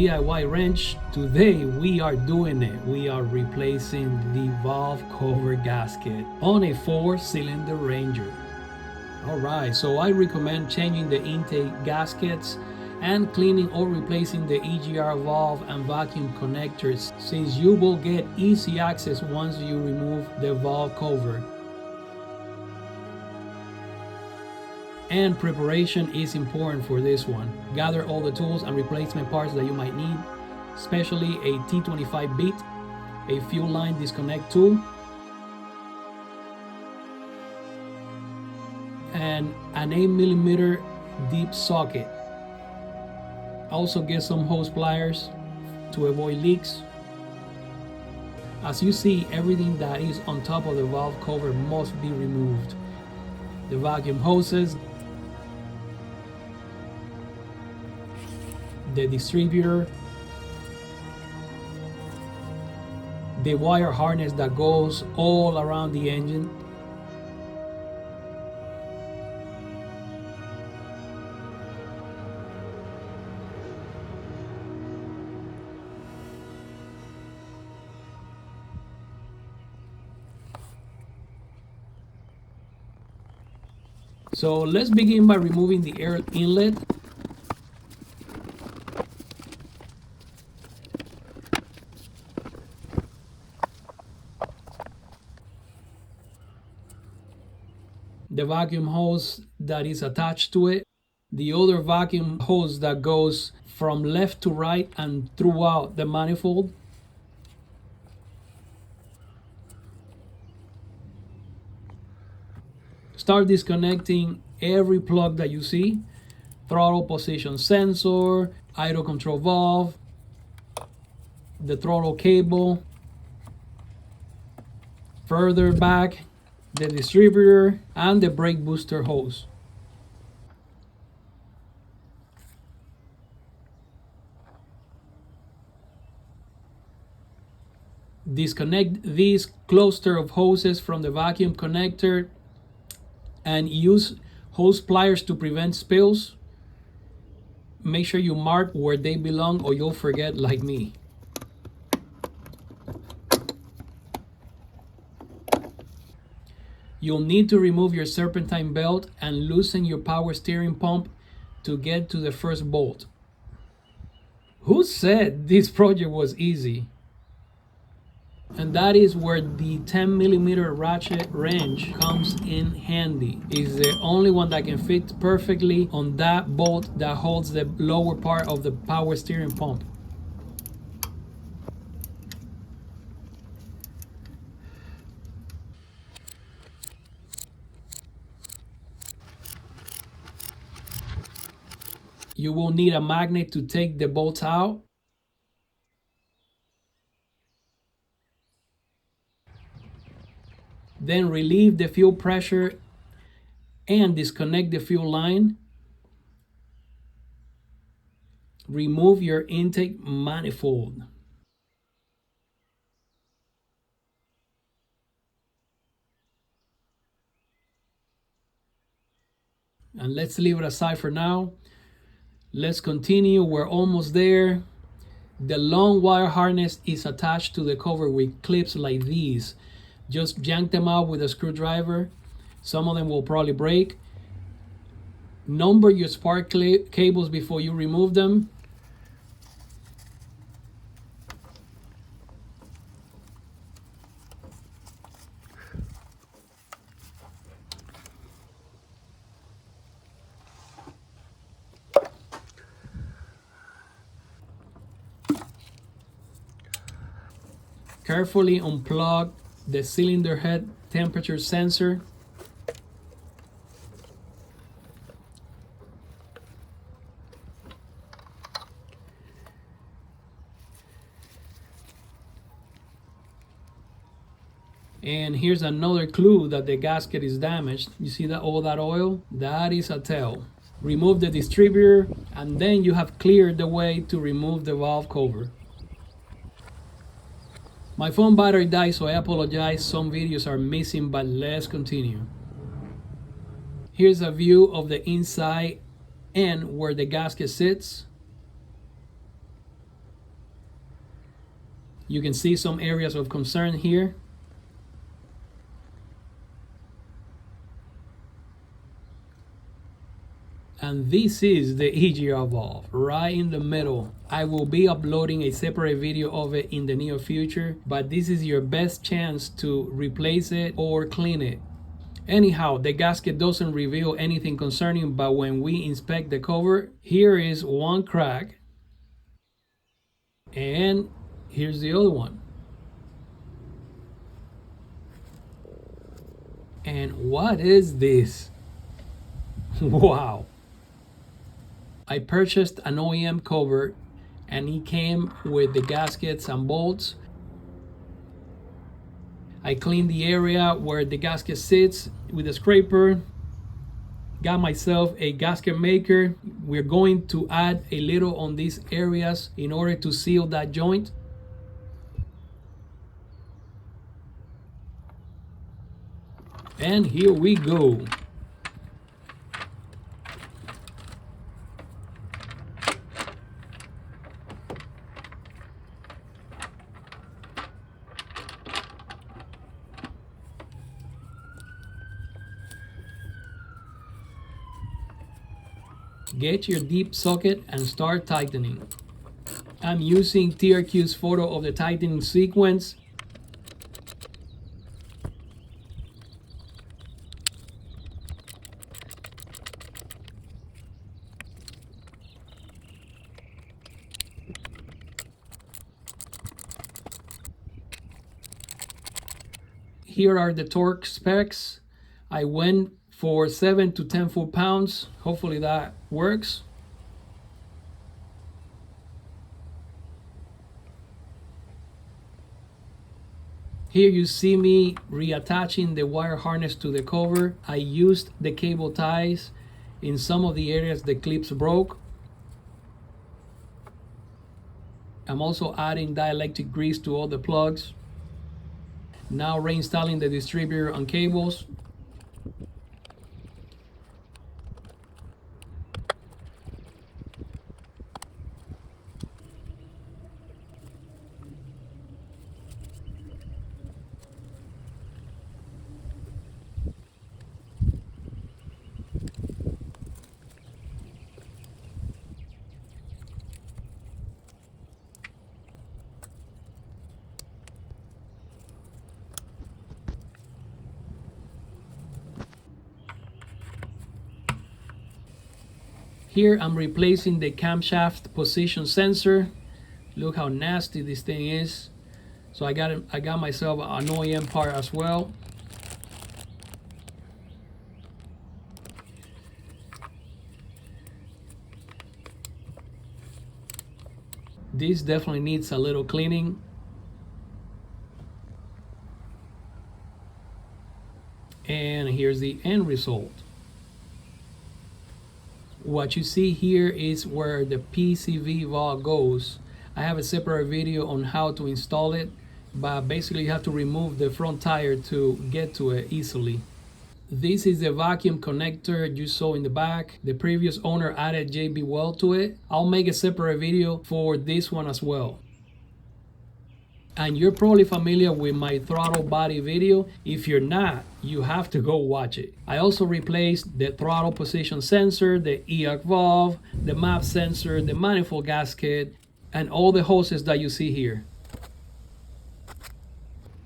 DIY wrench. Today we are doing it. We are replacing the valve cover gasket on a 4-cylinder Ranger. Alright, so I recommend changing the intake gaskets and cleaning or replacing the EGR valve and vacuum connectors, since you will get easy access once you remove the valve cover. And preparation is important for this one. Gather all the tools and replacement parts that you might need, especially a T25 bit, a fuel line disconnect tool, and an 8mm deep socket. Also get some hose pliers to avoid leaks. As you see, everything that is on top of the valve cover must be removed. The vacuum hoses, the distributor, the wire harness that goes all around the engine, so let's begin by removing the air inlet. The vacuum hose that is attached to it, the other vacuum hose that goes from left to right and throughout the manifold, start disconnecting every plug that you see: throttle position sensor, idle control valve, the throttle cable, further back the distributor, and the brake booster hose. Disconnect this cluster of hoses from the vacuum connector and use hose pliers to prevent spills. Make sure you mark where they belong or you'll forget, like me. You'll need to remove your serpentine belt and loosen your power steering pump to get to the first bolt. Who said this project was easy? And that is where the 10mm ratchet wrench comes in handy. It's the only one that can fit perfectly on that bolt that holds the lower part of the power steering pump. You will need a magnet to take the bolts out. Then relieve the fuel pressure and disconnect the fuel line. Remove your intake manifold. And let's leave it aside for now. Let's continue. We're almost there. The long wire harness is attached to the cover with clips like these. Just yank them out with a screwdriver. Some of them will probably break. Number your spark cables before you remove them. Carefully unplug the cylinder head temperature sensor. And here's another clue that the gasket is damaged. You see that all that oil? That is a tell. Remove the distributor and then you have cleared the way to remove the valve cover. My phone battery died, so I apologize. Some videos are missing, but let's continue. Here's a view of the inside and where the gasket sits. You can see some areas of concern here. And this is the EGR valve right in the middle. I will be uploading a separate video of it in the near future, but this is your best chance to replace it or clean it. Anyhow, the gasket doesn't reveal anything concerning, but when we inspect the cover, here is one crack, and here's the other one. And what is this? Wow. I purchased an OEM cover and it came with the gaskets and bolts. I cleaned the area where the gasket sits with a scraper. Got myself a gasket maker. We're going to add a little on these areas in order to seal that joint. And here we go. Get your deep socket and start tightening. I'm using TRQ's photo of the tightening sequence. Here are the torque specs. I went for 7 to 10 foot-pounds. Hopefully that works. Here you see me reattaching the wire harness to the cover. I used the cable ties. In some of the areas the clips broke. I'm also adding dielectric grease to all the plugs. Now reinstalling the distributor on cables. Here I'm replacing the camshaft position sensor. Look how nasty this thing is. So I got myself an OEM part as well. This definitely needs a little cleaning. And here's the end result. What you see here is where the PCV valve goes. I have a separate video on how to install it, but basically you have to remove the front tire to get to it easily. This is the vacuum connector you saw in the back. The previous owner added JB Weld to it. I'll make a separate video for this one as well. And you're probably familiar with my throttle body video. If you're not, you have to go watch it. I also replaced the throttle position sensor, the EAC valve, the map sensor, the manifold gasket, and all the hoses that you see here.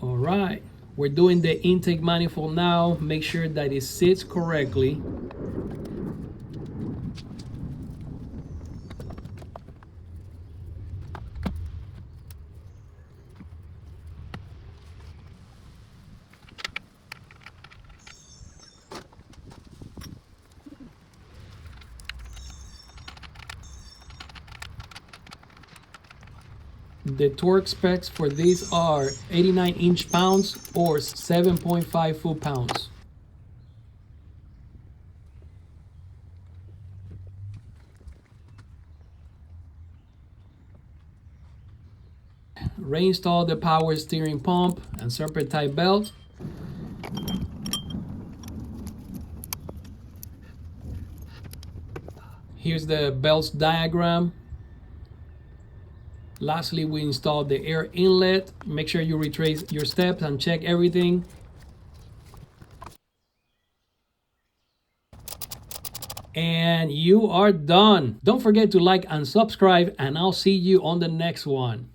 All right, we're doing the intake manifold now. Make sure that it sits correctly. The torque specs for these are 89 inch-pounds or 7.5 foot-pounds. Reinstall the power steering pump and Serpentine belt. Here's the belts diagram. Lastly, we installed the air inlet. Make sure you retrace your steps and check everything. And you are done. Don't forget to like and subscribe, and I'll see you on the next one.